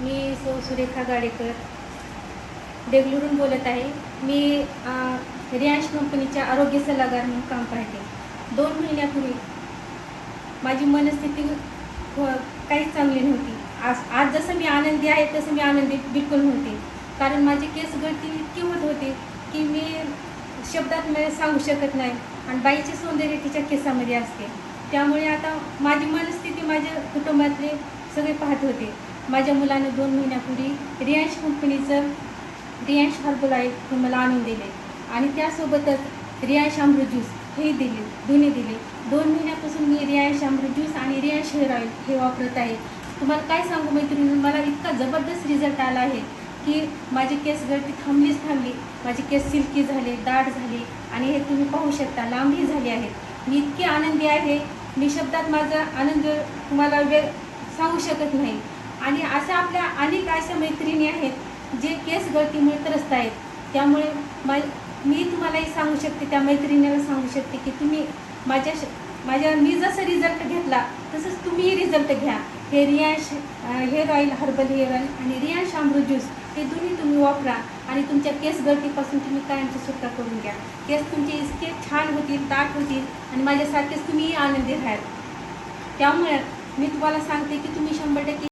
मी सौ सुरेखा गाडेकर देगलूरून बोलत आहे. मी रियांश कंपनीच्या आरोग्य सल्लागार म्हणून काम पाहते. 2 महिन्यापूर्वी माझी मनस्थिती काहीच चांगली नव्हती. आज जसं मी आनंदी आहे तसं मी आनंदी बिलकुल नव्हते. कारण माझी केस गळती इतकी होत होती की मी शब्दात सांगू शकत नाही. आणि बाईचे सौंदर्य तिच्या केसामध्ये असते. त्यामुळे आता माझी मनस्थिती माझ्या कुटुंबातले सगळे पाहत होते. माझ्या मुलानं 2 महिन्यापूर्वी रियांश कंपनीचं रियांश हर्बल ऑइल हे मला आणून दिले आणि त्यासोबतच रियांश अमृत ज्यूस हे दोन्ही दिले. 2 महिन्यापासून मी रियांश अमृत ज्यूस आणि रियांश हेअर ऑइल हे वापरत आहे. तुम्हाला काय सांगू मैत्रिणी, मला इतका जबरदस्त रिझल्ट आला आहे की माझी केस गळती थांबली. माझे केस सिल्की झाले, दाट झाले आणि हे तुम्ही पाहू शकता लांबही झाले आहेत. मी इतकी आनंदी आहे, मी शब्दात माझा आनंद तुम्हाला सांगू शकत नाही. आणि अशा आपल्या अनेक अशा मैत्रिणी आहेत जे केस गळतीमुळे त्रस्त आहेत. त्यामुळे मी तुम्हालाही सांगू शकते, त्या मैत्रिणीला सांगू शकते की तुम्ही मी जसं रिझल्ट घेतला तसंच तुम्हीही रिझल्ट घ्या. हे Riyansh hair oil, herbal hair oil आणि रियांश अमृत ज्यूस हे दोन्ही तुम्ही वापरा आणि तुमच्या केस गळतीपासून तुम्ही कायमची सुटका करून घ्या. केस तुमचे इतके छान होतील, दाट होतील आणि माझ्यासारखेच तुम्हीही आनंदी राहाल. त्यामुळे मी तुम्हाला सांगते की तुम्ही 100%